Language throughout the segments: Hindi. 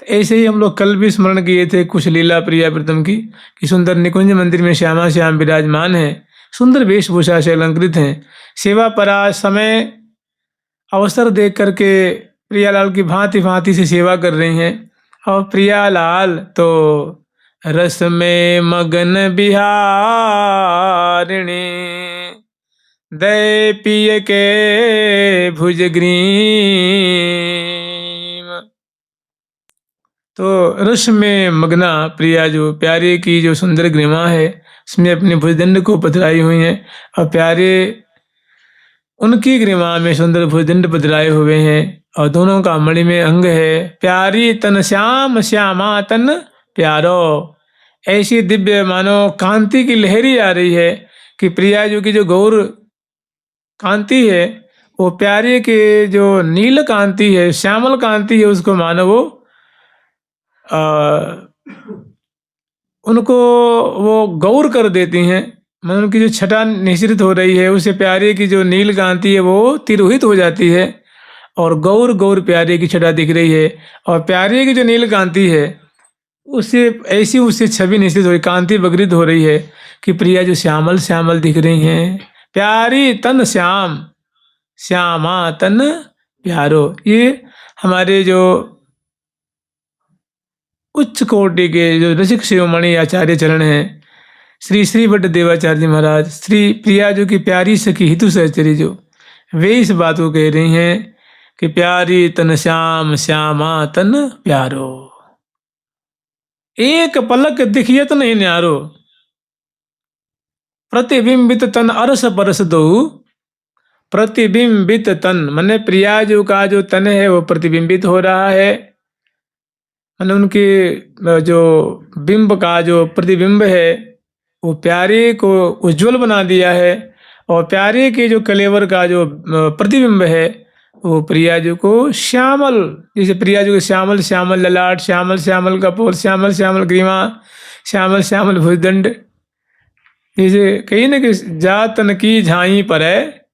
तो ऐसे ही हम लोग कल भी स्मरण किए थे कुछ लीला प्रिया प्रीतम की, कि सुंदर निकुंज मंदिर में श्यामा श्याम विराजमान है, सुंदर वेशभूषा से अलंकृत हैं, सेवा परा समय अवसर देख करके प्रियालाल की भांति भांति से सेवा कर रही हैं। और प्रियालाल तो रस में मगन बिहारिणी, दय पिय के भुजग्रीम। तो रस में मगना प्रिया जो प्यारे की जो सुंदर ग्रीमा है, उसमें अपने भुजदंड को पथराई हुई हैं, और प्यारे उनकी ग्रीमा में सुंदर भुजदंड पथराए हुए हैं, और दोनों का मणि में अंग है। प्यारी तन श्याम श्यामा तन प्यारो, ऐसी दिव्य मानो कांति की लहरी आ रही है कि प्रिया जो की जो गौर कांति है, वो प्यारे के जो नील कांति है, श्यामल कांति है, उसको मानो वो उनको वो गौर कर देती हैं। मतलब उनकी जो छटा निश्रित हो रही है, उसे प्यारे की जो नील कांति है वो तिरोहित हो जाती है, और गौर गौर प्यारे की छटा दिख रही है। और प्यारे की जो नील कांति है उससे ऐसी उससे छवि निश्चित हो रही, कांति बगरित हो रही है कि प्रिया जो श्यामल श्यामल दिख रही हैं। प्यारी तन श्याम श्यामा तन प्यारो, ये हमारे जो उच्च कोटि के जो रसिक शिरोमणि आचार्य चरण हैं, श्री श्री भट्ट देवाचार्य जी महाराज, श्री प्रिया जो की प्यारी सखी हितु सहचरी जो, वे इस बात को कह रही हैं कि प्यारी तन श्याम श्यामा तन प्यारो, एक पलक दिखियत नहीं न्यारो, प्रतिबिंबित तन अरस परस दो। प्रतिबिंबित तन माने प्रिया जो का जो तन है वो प्रतिबिंबित हो रहा है, माने उनके जो बिंब का जो प्रतिबिंब है वो प्यारे को उज्जवल बना दिया है, और प्यारे के जो कलेवर का जो प्रतिबिंब है वो प्रिया जी को श्यामल, जैसे प्रिया जी को श्यामल श्यामल ललाट, श्यामल श्यामल कपोल, श्यामल श्यामल ग्रीमा, श्यामल श्यामल भुजदंड, जैसे कहीं ना कि जातन की झाई पर है,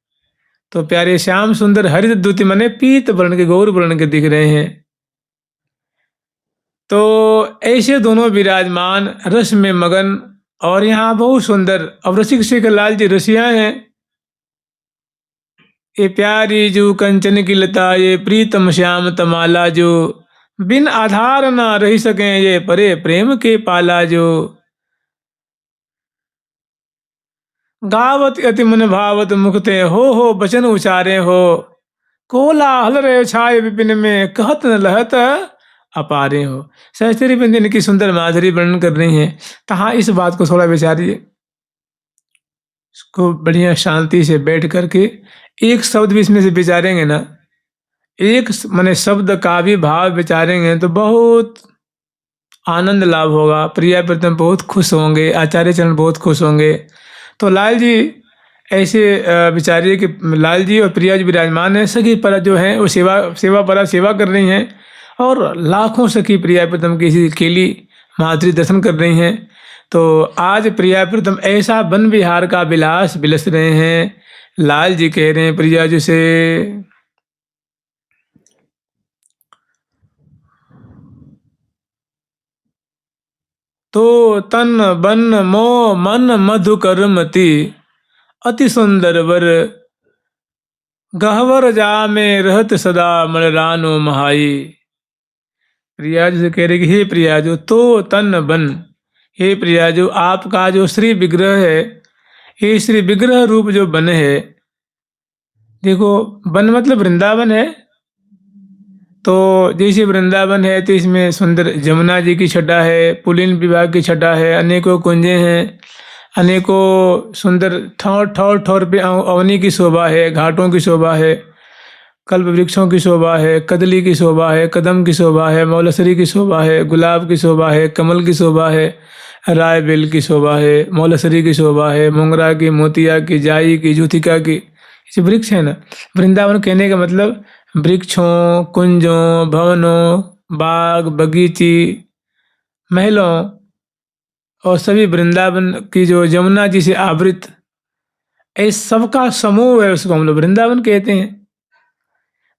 तो प्यारे श्याम सुंदर हरित द्युति मने पीत वर्ण के गौर वर्ण के दिख रहे हैं। तो ऐसे दोनों विराजमान रस में मगन, और यहाँ बहुत सुंदर। अब रसिक शेखर लाल जी रसिया हैं। ये प्यारी जो कंचन की लता, ये प्रीतम श्याम तमाला, जो बिन आधार ना रह सके ये परे प्रेम के पाला, जो गावत अति मन भावत मुखते हो बचन उचारे हो, कोलाहल रहे छाए विपिन में कहत न लहत अपारे हो। सहचरी व्यंजन की सुंदर माधुरी वर्णन कर रही हैं। तहाँ इस बात को थोड़ा विचारिए, इसको बढ़िया शांति से बैठ करके एक शब्द भी इसमें से विचारेंगे ना, एक माने शब्द का भी भाव विचारेंगे तो बहुत आनंद लाभ होगा। प्रिया प्रीतम बहुत खुश होंगे, आचार्य चरण बहुत खुश होंगे। तो लाल जी ऐसे विचारिए कि लाल जी और प्रिया जी विराजमान हैं, सखी पर जो हैं वो सेवा परा सेवा कर रही हैं, और लाखों सखी प्रिया प्रीतम की इसी केली माधुरी दर्शन कर रही हैं। तो आज प्रिया प्रीतम ऐसा वन विहार का विलास बिलस रहे हैं। लाल जी कह रहे हैं प्रिया जी से, तो तन बन मो मन मधुकर मति, अति सुंदर वर गहवर जा में रहत सदा मलरानो महाई। प्रिया जी से कह रहे कि हे प्रिया जो, तो तन बन, हे प्रिया जो आपका जो श्री विग्रह है, ये श्री विग्रह रूप जो बन है, देखो वन मतलब वृंदावन है, तो जैसे वृंदावन है तो इसमें सुंदर जमुना जी की छटा है, पुलिन विभाग की छटा है, अनेकों कुंजें हैं, अनेकों सुंदर ठौर पे अवनी की शोभा है, घाटों की शोभा है, कल्प वृक्षों की शोभा है, कदली की शोभा है, कदम की शोभा है, मौलसरी की शोभा है, गुलाब की शोभा है, कमल की शोभा है, राय बेल की शोभा है, मौलसरी की शोभा है, मोंगरा की, मोतिया की, जाई की, जूतिका की, ये वृक्ष है ना। वृंदावन कहने का मतलब वृक्षों, कुंजों, भवनों, बाग बगीची, महलों और सभी वृंदावन की जो यमुना जी से आवृत इस सबका समूह है, उसको हम लोग वृंदावन कहते हैं।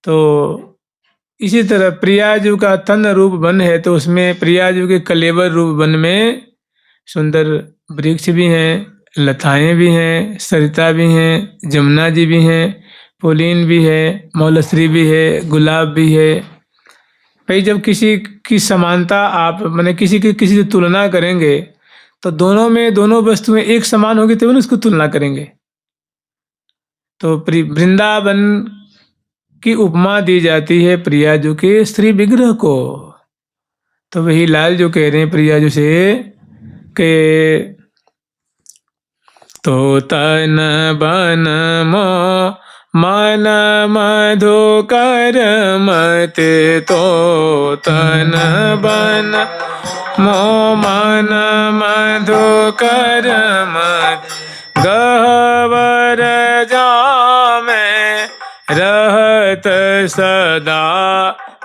तो इसी तरह प्रियाजू का तन रूप वन है, तो उसमें प्रियाजू के कलेवर रूप वन में सुंदर वृक्ष भी हैं, लताएं भी हैं, सरिता भी हैं, जमुना जी भी हैं, पुलीन भी है, मौलश्री भी है, गुलाब भी है। भाई जब किसी की समानता आप माने किसी की किसी से तुलना करेंगे तो दोनों में दोनों वस्तुएं एक समान होगी तभी ना उसको तुलना करेंगे। तो वृंदावन की उपमा दी जाती है प्रियाजू के स्त्री विग्रह को। तो वही लाल जो कह रहे हैं प्रियाजू से के तो तन बन मो मन मधुकर मते, तो तन बन मो मन मधुकर मत, गहवर जामे रहत सदा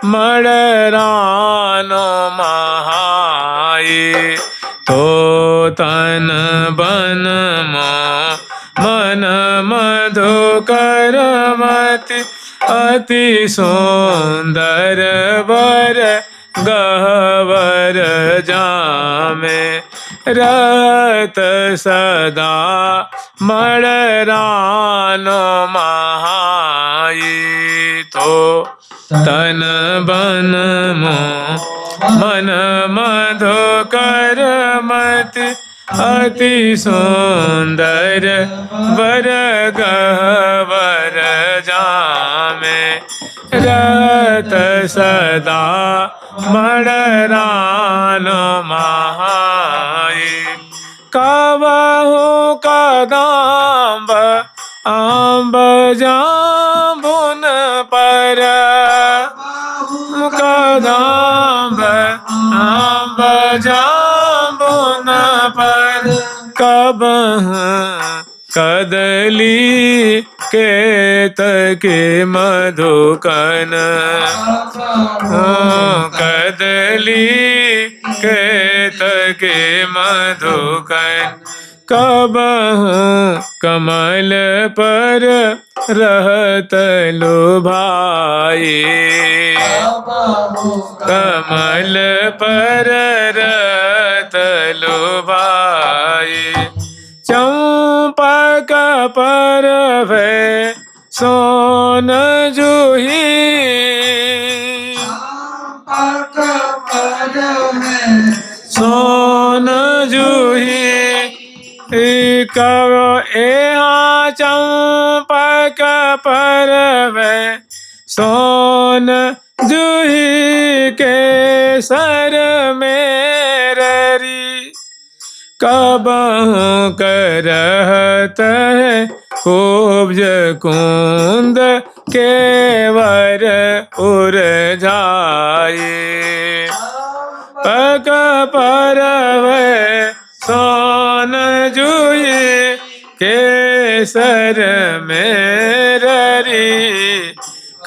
मड़रानो महाई। तो तन बन मन मधुकर मति, अति सुंदर वर गहवर जामे रहत सदा मड़रानो महाई। तो तन बन मन मधुकर मति, अति सुंदर वर गहवर जामे रहत सदा मड़रानो महाई। कबहु कदम्ब आम्ब जामुन पर, कदम्ब आम्ब जामुन पर, कबहु कदली केतके मधुकन, कदली केतके मधुकन, कबहु कमल पर रहत लुभाई, कमल पर रहत लुभाई। चंपक पर भय सोन जूही, चंपक पर है सोन जूही, कब यहाँ चंपक पर भय सोन जूही के सर में ररी, कबहु करहत है कुब्ज कुंद केवर उर जाए। पक पर भय सोन जूही के सर में ररी,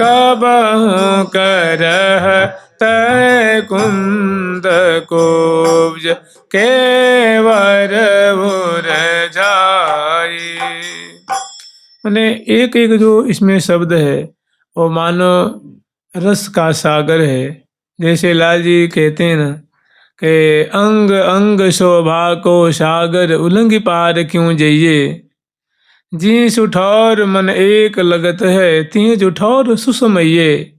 कबहु करहत है कुंद कुब्ज केवर उर जाई। माने एक एक जो इसमें शब्द है वो मानो रस का सागर है। जैसे लाल जी कहते हैं ना कि अंग अंग शोभा को सागर उलंघ पार क्यों जइये, जी सुठौर मन एक लगत है तीं जुठौर सुसमइये।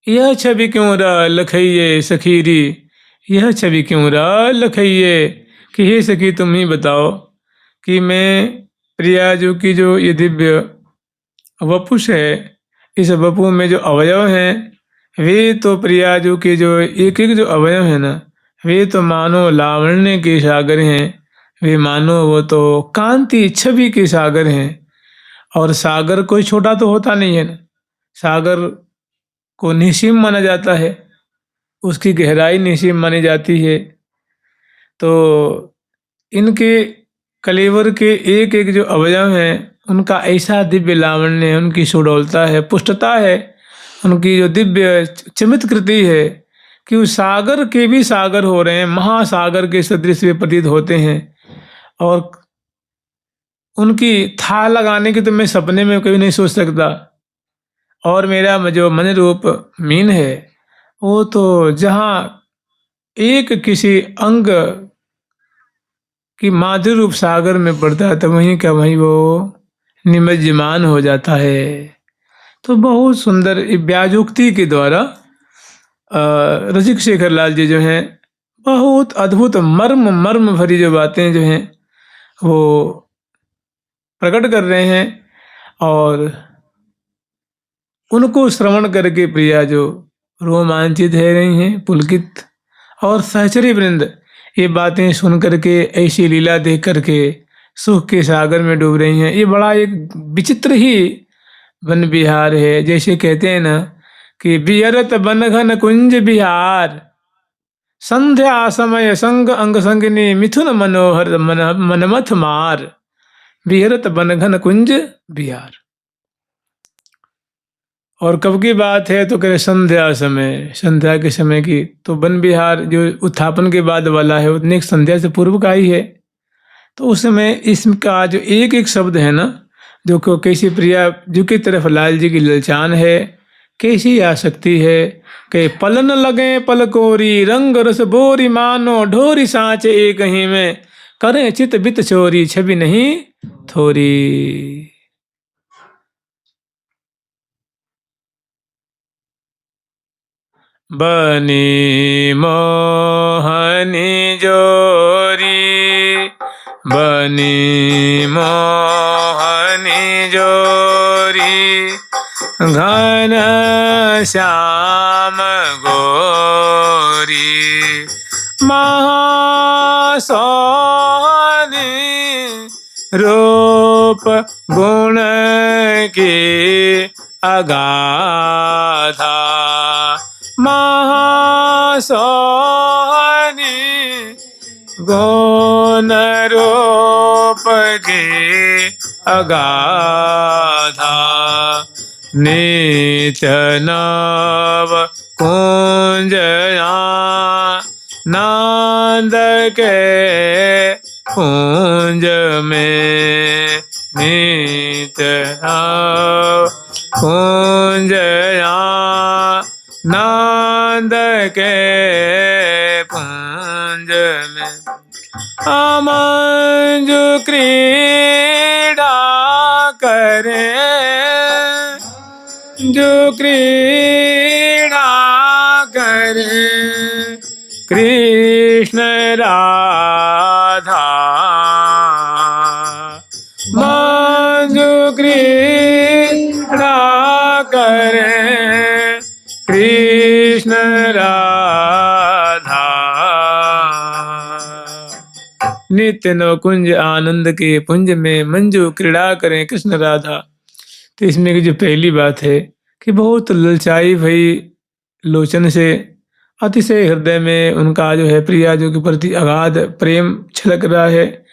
यह छवि क्यों रा लखइये सखीरी, यह छवि क्यों रा लखइये, कि हे सखी तुम ही बताओ कि मैं प्रियाजू की जो ये दिव्य वपुष है, इस वपु में जो अवयव हैं वे तो प्रियाजू के जो एक एक जो अवयव है ना, वे तो मानो लावण्य के सागर हैं, वे मानो वो तो कांति छवि के सागर हैं। और सागर कोई छोटा तो होता नहीं है ना, सागर को निसीम माना जाता है, उसकी गहराई निसीम मानी जाती है। तो इनके कलेवर के एक एक जो अवयव हैं उनका ऐसा दिव्य लावण्य है, उनकी सुडौलता है, पुष्टता है, उनकी जो दिव्य चमत्कृति है कि उस सागर के भी सागर हो रहे हैं, महासागर के सदृश वे प्रतीत होते हैं। और उनकी था लगाने की तो मैं सपने में कभी नहीं सोच सकता। और मेरा जो मन रूप मीन है वो तो जहाँ एक किसी अंग कि माधुर्य रूप सागर में पड़ता है तो वहीं का वहीं वो निमज्जमान हो जाता है। तो बहुत सुंदर व्याजुक्ति के द्वारा रसिक शेखर लाल जी जो हैं बहुत अद्भुत मर्म मर्म भरी जो बातें जो हैं वो प्रकट कर रहे हैं और उनको श्रवण करके प्रिया जो रोमांचित है रही हैं, पुलकित और सहचरी वृंद ये बातें सुन करके ऐसी लीला देख करके सुख के सागर में डूब रही हैं। ये बड़ा एक विचित्र ही वन विहार है। जैसे कहते हैं ना कि बिहरत बन घन कुंज बिहार, संध्या समय संग अंग संगिनी मिथुन मनोहर मनमथ मार, बिहरत बन घन कुंज बिहार। और कब की बात है तो कह संध्या समय, संध्या के समय की। तो वन विहार जो उत्थापन के बाद वाला है उतने संध्या से पूर्व का ही है। तो उस समय इसका जो एक एक शब्द है ना जो को कैसी प्रिया जो की तरफ लाल जी की ललचान है, कैसी आसक्ति है कि पलन लगे पलकोरी, रंग रस बोरी मानो ढोरी सांच एक ही में, करें चित बित चोरी छवि नहीं थोरी। बनी मोहनी जोरी, बनी मोहनी जोरी, घन श्याम गोरी, महासोनी रूप गुण की अगाधा, महासोनी गुण रूप की अगाधा, नित्य नव कुंजया नंद के कुंज में, नित्य नव कुंजया नंद के कुंज में, अमंजु क्रीड़ा करे, जो क्रीड़ा करे कृष्ण राधा, मंजु क्रीड़ा करे कृष्ण राधा। नित्य नव कुंज आनंद के पुंज में मंजू क्रीड़ा करें कृष्ण राधा। तो इसमें की जो पहली बात है कि बहुत ललचाई भई लोचन से अतिशय हृदय में उनका जो है प्रिया जो के प्रति अगाध प्रेम छलक रहा है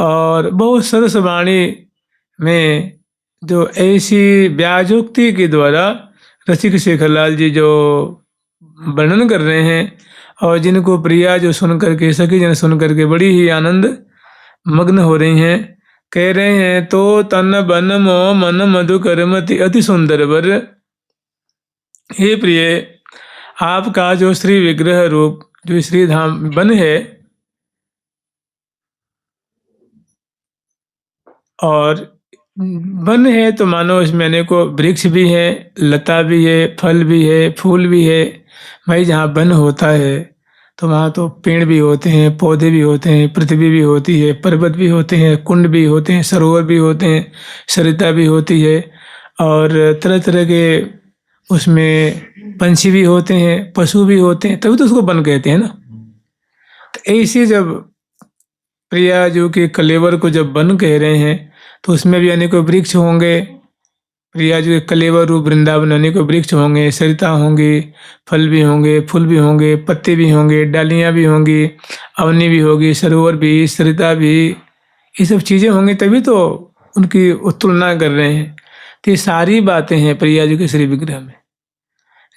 और बहुत सरस वाणी में जो ऐसी व्याजोक्ति के द्वारा रसिक शेखरलाल जी जो वर्णन कर रहे हैं और जिनको प्रिया जो सुन करके सखी जन सुन करके बड़ी ही आनंद मग्न हो रही हैं, कह रहे हैं तो तन बन मो मन मधु करमति अति सुंदर वर। हे प्रिय, आपका जो श्री विग्रह रूप जो श्री धाम वन है और वन है तो मानो इसमें अनेकों वृक्ष भी है, लता भी है, फल भी है, फूल भी है। भाई जहाँ वन होता है तो वहाँ तो पेड़ भी होते हैं, पौधे भी होते हैं, पृथ्वी भी होती है, पर्वत भी होते हैं, कुंड भी होते हैं, सरोवर भी होते हैं, सरिता भी होती है और तरह तरह के उसमें पंछी भी होते हैं, पशु भी होते हैं, तभी तो उसको वन कहते हैं ना। तो ऐसे जब प्रिया जो कि कलेवर को जब वन कह रहे हैं तो उसमें भी अनेकों वृक्ष होंगे। प्रिया जो कलेवर रूप वृंदावन अनेकों वृक्ष होंगे, सरिता होंगी, फल भी होंगे, फूल भी होंगे, पत्ते भी होंगे, डालियाँ भी होंगी, अवनी भी होगी, सरोवर भी, सरिता भी, ये सब चीज़ें होंगी तभी तो उनकी तुलना कर रहे हैं। तो ये सारी बातें हैं प्रिया जी के श्री विग्रह में।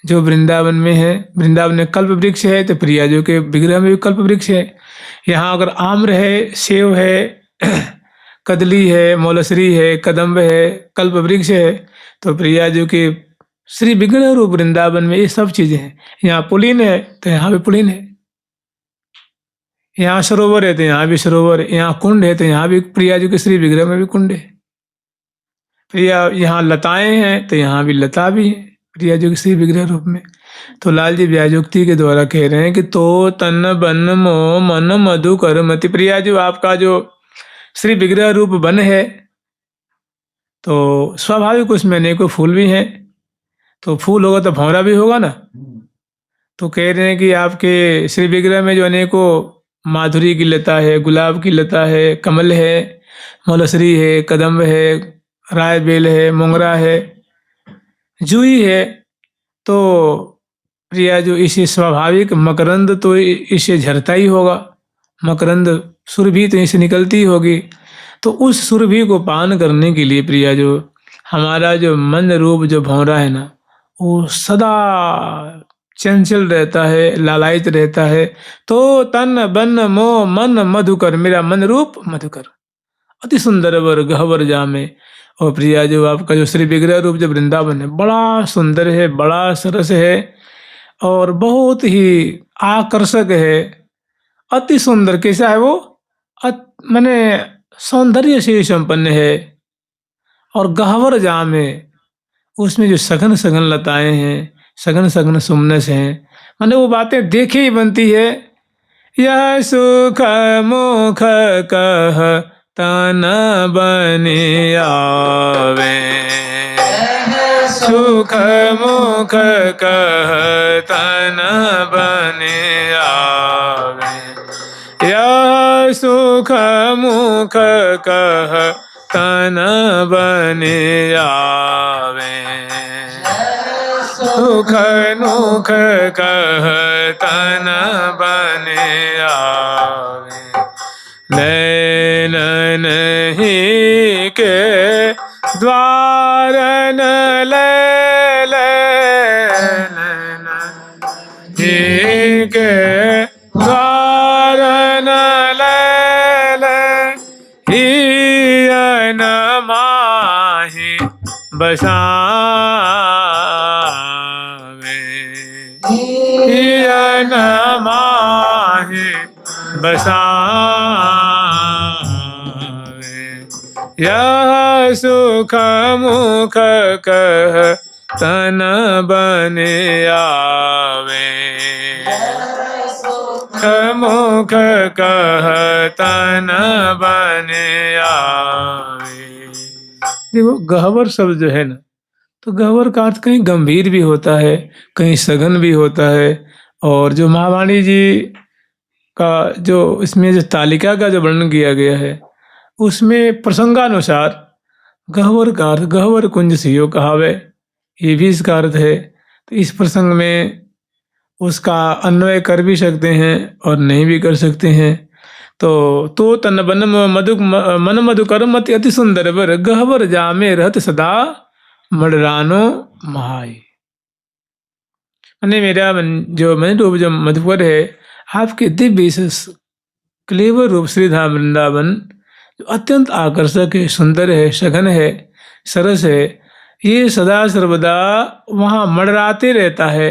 जो वृंदावन में है, वृंदावन में कल्प वृक्ष है तो प्रिया जी के विग्रह में भी कल्प वृक्ष है। यहाँ अगर आम्र है, सेव है, कदली है, मौलसरी है, कदम्ब है, कल्प वृक्ष है तो प्रिया जी के श्री विग्रह रूप वृंदावन में ये सब चीजें हैं। यहाँ पुलिन है तो यहाँ भी पुलिन है, यहाँ सरोवर है तो यहाँ भी सरोवर है, यहाँ कुंड है तो यहाँ भी प्रिया जी के श्री विग्रह में भी कुंड है। प्रिया यहाँ लताएं हैं तो यहाँ भी लता भी है प्रिया जी के श्री विग्रह रूप में। तो लाल जी व्याजुक्ति के द्वारा कह रहे हैं कि तो तन बन मो मन मधु कर मति। प्रिया जी आपका जो श्री विग्रह रूप बन है तो स्वाभाविक उसमें अनेकों फूल भी हैं, तो फूल होगा तो भंवरा भी होगा ना। तो कह रहे हैं कि आपके श्री विग्रह में जो अनेकों माधुरी की लता है, गुलाब की लता है, कमल है, मलसरी है, कदम्ब है, राय बेल है, मोंगरा है, जूही है, तो प्रिया जो इसे स्वाभाविक मकरंद तो इसे झरता ही होगा, मकरंद सुरभि तो इसे निकलती ही होगी। तो उस सुरभि को पान करने के लिए प्रिया जो हमारा जो मन रूप जो भंवरा है ना, वो सदा चंचल रहता है, लालायित रहता है। तो तन बन मो मन मधुकर, मेरा मन रूप मधुकर अति सुंदर वर गहवर जामे। और प्रिया जो आपका जो श्री विग्रह रूप जो वृंदावन है बड़ा सुंदर है, बड़ा सरस है और बहुत ही आकर्षक है, अति सुंदर। कैसा है वो? माने सौंदर्य से संपन्न है। और गहवर जाम है, उसमें जो सघन सघन लताएं हैं, सघन सघन सुमनस हैं, माने वो बातें देखे ही बनती है। यह सुख मुख कह तन बने आवे, सुख मुख कह तन बने आवे। यह सुख मुख कह तन बने आवे, सुख मुख कह तन बने आवे। नैनन ही के द्वारन ले नैनन ही के द्वारन ले हियन माहि बसावे, हियन माहि बसावे। यह सुख मुख कह तन बने आवे, सुख मुख कह तन बने आवे। देखो गहवर शब्द जो है ना, तो गहवर का अर्थ कहीं गंभीर भी होता है, कहीं सघन भी होता है। और जो महावाणी जी का जो इसमें जो तालिका का जो वर्णन किया गया है उसमें प्रसंगानुसार गहवर का अर्थ गहवर कुंज सियो कहावे, ये भी इसका अर्थ है। तो इस प्रसंग में उसका अन्वय कर भी सकते हैं और नहीं भी कर सकते हैं। तो तन बन मधु मन मधुकर मति अति सुंदर वर गहवर जामे रहत सदा मडरानो महाई। मैंने मेरा जो मन रूप जो मधुकर है, आपके दिव्य क्लेवर रूप श्रीधाम वृंदावन जो अत्यंत आकर्षक है, सुंदर है, सघन है, सरस है, ये सदा सर्वदा वहाँ मडराते रहता है,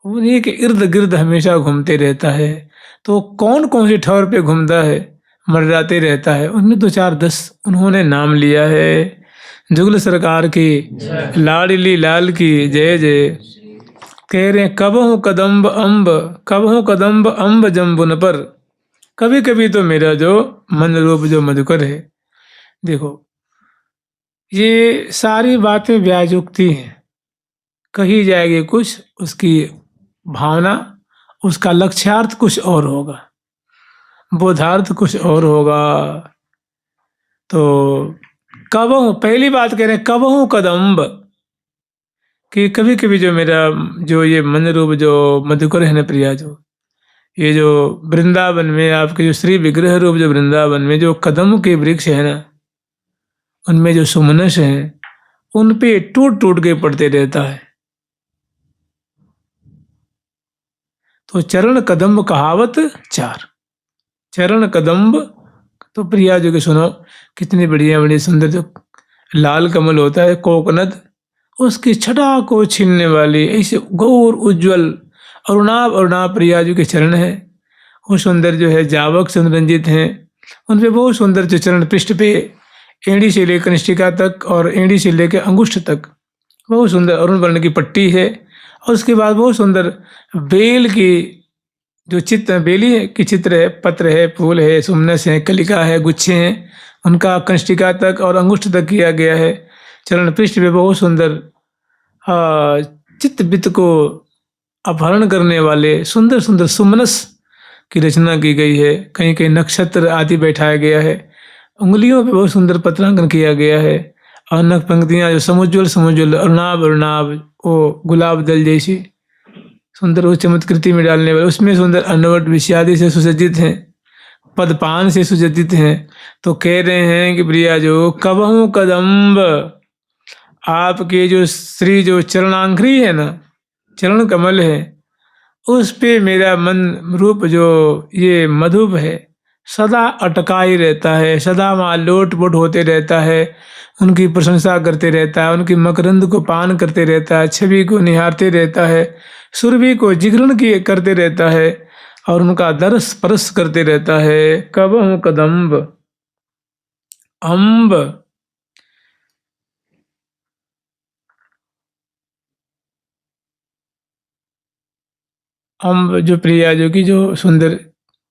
उन्हीं के इर्द गिर्द हमेशा घूमते रहता है। तो कौन कौन से ठौर पे घूमता है, मडराते रहता है, उनमें 2 4 10 उन्होंने नाम लिया है। जुगल सरकार की, लाडली लाल की जय जय। कह रहे हैं कबहू कदम्ब अम्ब, कबहू कदम्ब अम्ब जम्बुन पर, कभी कभी तो मेरा जो मन रूप जो मधुकर है। देखो ये सारी बातें व्याजुक्ति हैं, कही जाएगी कुछ, उसकी भावना, उसका लक्ष्यार्थ कुछ और होगा, बोधार्थ कुछ और होगा। तो कबहू, पहली बात कह रहे हैं कबहू कदम्ब, कि कभी कभी जो मेरा जो ये मन रूप जो मधुकर है ना प्रिया, जो ये जो वृंदावन में आपके जो श्री विग्रह रूप जो वृंदावन में जो कदम के वृक्ष है ना, उनमें जो सुमनस हैं उन पे टूट टूट के पड़ते रहता है। तो चरण कदम्ब कहावत 4, चरण कदम्ब। तो प्रिया जो कि सुनो, कितनी बढ़िया बड़ी सुंदर जो लाल कमल होता है, कोकनद, उसकी छटा को छीनने वाली ऐसे गौर उज्ज्वल अरुणाभ अरुणाभ प्रियाजू के चरण है। वो सुंदर जो है जावक से रंजित हैं, उन पे बहुत सुंदर जो चरण पृष्ठ पे एड़ी से लेकर कनिष्ठिका तक और एड़ी से लेकर अंगुष्ठ तक बहुत सुंदर अरुण वर्ण की पट्टी है। और उसके बाद बहुत सुंदर बेल की जो चित्र बेली की चित्र है, पत्र है, फूल है, सुमनस है, कलिका है, गुच्छे हैं, उनका कनिष्ठिका तक और अंगुष्ठ तक किया गया है। चरण पृष्ठ पे बहुत सुंदर चित्त वित्त को अपहरण करने वाले सुंदर सुंदर सुमनस की रचना की गई है। कहीं कहीं नक्षत्र आदि बैठाया गया है। उंगलियों पे बहुत सुंदर पत्रांकन किया गया है। और नख पंक्तियां जो समुज्वल समुज्वल अरुणाभ अरुणाभ वो गुलाब दल जैसी सुंदर वो चमत्कृति में डालने वाले, उसमें सुंदर अनवट विषयादि से सुसज्जित हैं, पदपान से सुसज्जित हैं। तो कह रहे हैं कि प्रिया जो कबहू कदम्ब, आपके जो श्री जो चरणांघ्री है ना, चरण कमल है, उस पे मेरा मन रूप जो ये मधुप है सदा अटका ही रहता है, सदा वहाँ लोट पोट होते रहता है, उनकी प्रशंसा करते रहता है, उनकी मकरंद को पान करते रहता है, छवि को निहारते रहता है, सुरभि को जिगरण किए करते रहता है और उनका दरस परस करते रहता है। कबहू कदम्ब अम्ब, अम्ब जो प्रिया जो की जो सुंदर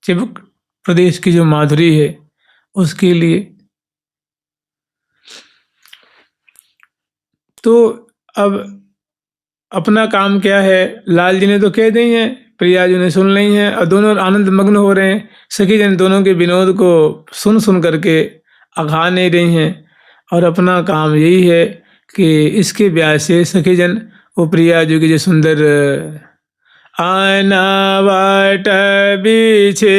चिबुक प्रदेश की जो माधुरी है उसके लिए। तो अब अपना काम क्या है, लाल जी ने तो कह दी हैं, प्रिया जी ने सुन ली हैं और दोनों आनंद मग्न हो रहे हैं। सखी जन दोनों के विनोद को सुन सुन करके अघा नहीं रही हैं और अपना काम यही है कि इसके ब्याह से सखी जन वो प्रिया जी की जो सुंदर आना वाट बिछे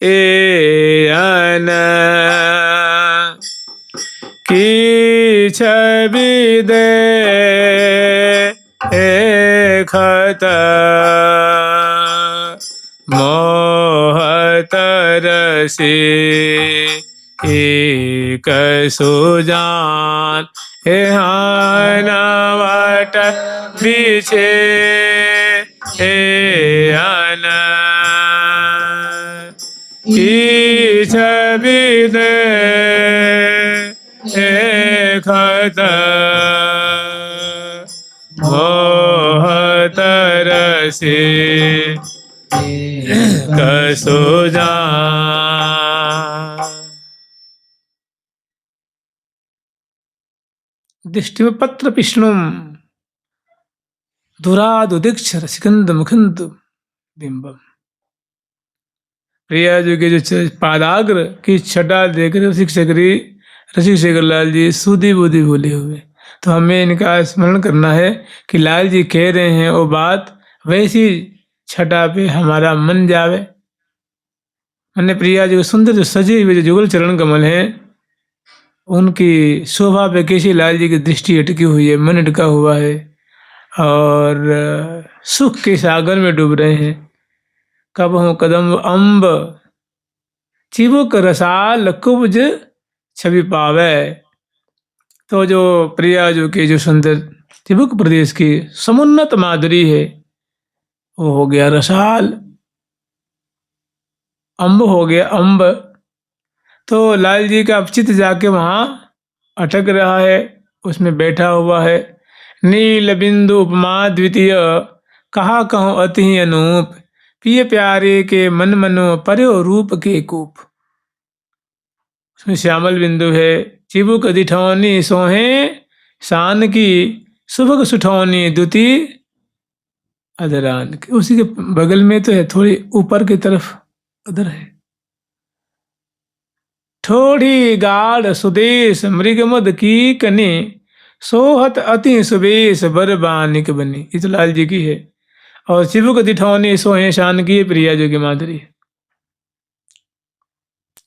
ए आना की छवि दे खत मोहत रसी एक सुजान हे हानवट बिछे हे आना की छवि दे खत मोहत रसी कसुजा। दृष्टि में पत्र पिष्णुम दुरादुदीक्ष रसिकंद मुखंद बिंबम। प्रिया जी के जो पादाग्र की छटा देकर रसिक शेखर लाल जी सूदी बूदी भूले हुए। तो हमें इनका स्मरण करना है कि लाल जी कह रहे हैं वो बात वैसी छटा पे हमारा मन जावे। मैंने प्रिया जी को सुंदर जो सजे हुए जो जुगल चरण कमल हैं उनकी शोभा पे कैसी लाल जी की दृष्टि अटकी हुई है, मन अटका हुआ है और सुख के सागर में डूब रहे हैं। कबहू कदम अम्ब चिबुक रसाल कुब्ज छवि पावे। तो जो प्रिया जो की जो सुंदर चिबुक प्रदेश की समुन्नत माधुरी है वो हो गया रसाल, अम्ब हो गया अम्ब। तो लाल जी का चित्त जाके वहाँ अटक रहा है, उसमें बैठा हुआ है। नील बिंदु उपमा द्वितीय कहा कहूँ अति अनूप, पिय प्यारे के मन मनो पर्यो रूप के कूप। उसमें श्यामल बिंदु है, चिबुक दिठौनी सोहे शान की, सुबह सुठौनी दुती अधरान की। उसी के बगल में तो है, थोड़ी ऊपर की तरफ उधर है। ठोड़ी गाढ़ सुदेश मृगमद की कनी, सोहत अति सुबेश बरबानिक बनी। ये तो लाल जी की है। और चिबुक दिठौनी सोहे शान की प्रिया जो की माधुरी है।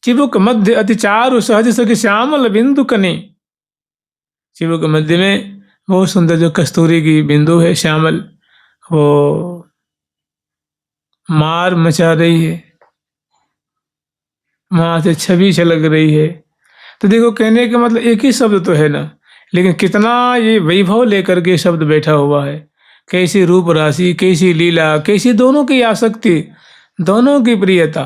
चिबुक मध्य अति चारु सहज सखी श्यामल बिंदु कनी। चिबुक मध्य में बहुत सुंदर जो कस्तूरी की बिंदु है श्यामल, वो मार मचा रही है, वहां से छवि छलक रही है। तो देखो कहने का मतलब एक ही शब्द तो है ना, लेकिन कितना ये वैभव लेकर के शब्द बैठा हुआ है, कैसी रूप राशि, कैसी लीला, कैसी दोनों की आसक्ति, दोनों की प्रियता।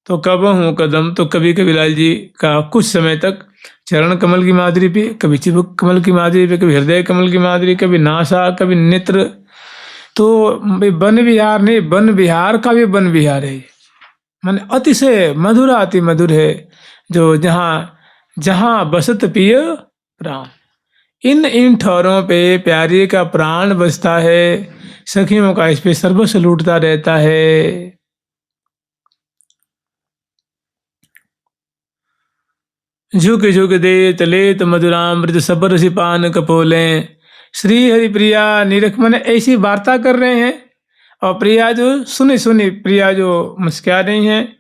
तो कबहू कदम, तो कभी कबीरलाल जी का कुछ समय तक चरण कमल की माधुरी पे, कभी चिबुक कमल की माधुरी पे, कभी हृदय कमल की माधुरी, कभी नासा, कभी नेत्र। तो वन विहार नहीं, वन विहार का भी वन विहार है, माने अतिशय मधुर, अति मधुर है, जो जहाँ जहाँ बसत पिय प्राण। इन ठौरों पे प्यारे का प्राण बसता है, सखियों का इस पे सर्वस्व लूटता रहता है। झुक झुक देत लेत मधुरामृत सबर सिपान कपोले। श्री हरि प्रिया निरख, मन ऐसी वार्ता कर रहे हैं और प्रिया जो सुने सुने, प्रिया जो मुस्कुरा रही हैं,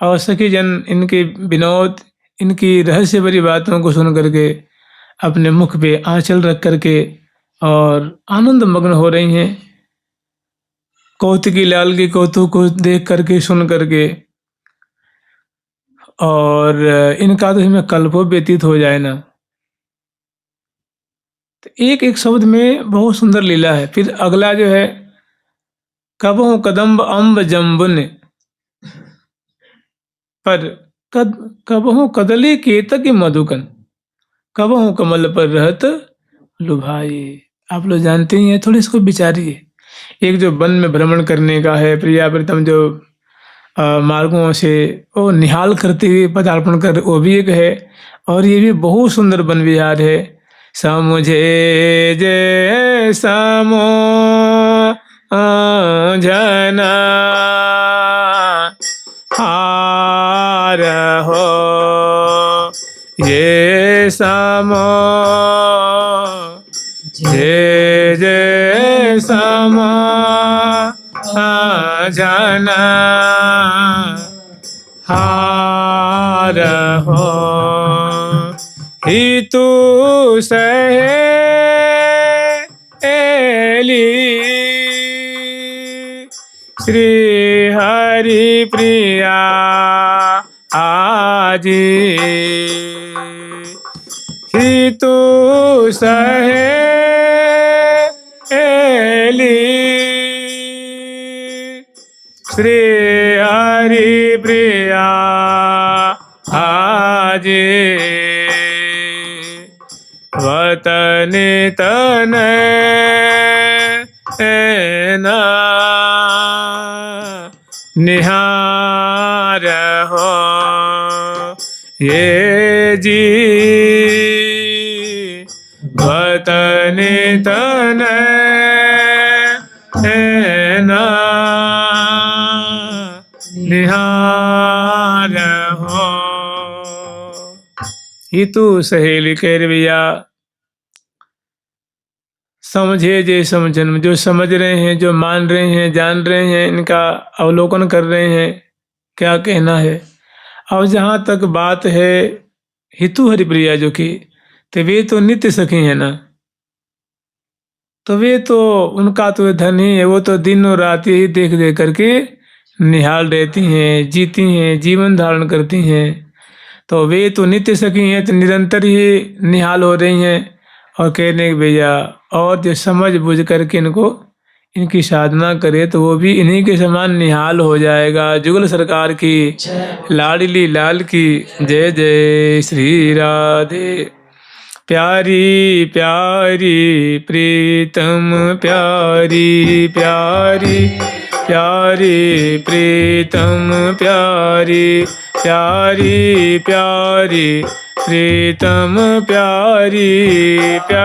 और सखी जन इनके विनोद, इनकी रहस्य भरी बातों को सुन करके अपने मुख पे आंचल रख करके और आनंद मग्न हो रही हैं। कौतुकी लाल के कौतुक को देख करके, सुन करके, और इनका तो इसमें कल्पों व्यतीत हो जाए ना। तो एक एक शब्द में बहुत सुंदर लीला है। फिर अगला जो है, कबहु कदम्ब अम्ब जम्बुन पर कबहु कदली केतक मधुकन, कबहु कमल पर रहत लुभाए। आप लोग जानते ही हैं, थोड़ी इसको विचारिए। एक जो वन में भ्रमण करने का है, प्रिया प्रीतम जो मार्गों से वो निहाल करते हुए पदार्पण कर, वो भी एक है। और ये भी बहुत सुंदर वन विहार है। समुझे जे समो जना हार हो, ये समो जे जे समा जना हार हो, ही तू सहेली श्री हरि प्रिया आजी, ही तू सहेली श्री हरि प्रिया आजी, वतन तन ना निहार हो, ये जी वतन तन ना निहार हो। ही तू सहेली कह भैया, समझे जे समझन, जो समझ रहे हैं, जो मान रहे हैं, जान रहे हैं, इनका अवलोकन कर रहे हैं, क्या कहना है। और जहाँ तक बात है हितु हरिप्रिया जो की, तो वे तो नित्य सखी है ना, तो वे तो उनका तो धन ही है, वो तो दिन और रात यही देख देख करके निहाल रहती हैं, जीती हैं, जीवन धारण करती हैं। तो वे तो नित्य सखी हैं, तो निरंतर ही निहाल हो रही हैं। और कहने भैया, और जो समझ बुझ करके इनको इनकी साधना करे, तो वो भी इन्हीं के समान निहाल हो जाएगा। जुगल सरकार की, लाडली लाल की जय जय श्री राधे। प्यारी प्यारी प्रीतम, प्यारी प्यारी प्यारी प्रीतम, प्यारी प्यारी प्यारी प्रीतम, प्यारी प्यारी।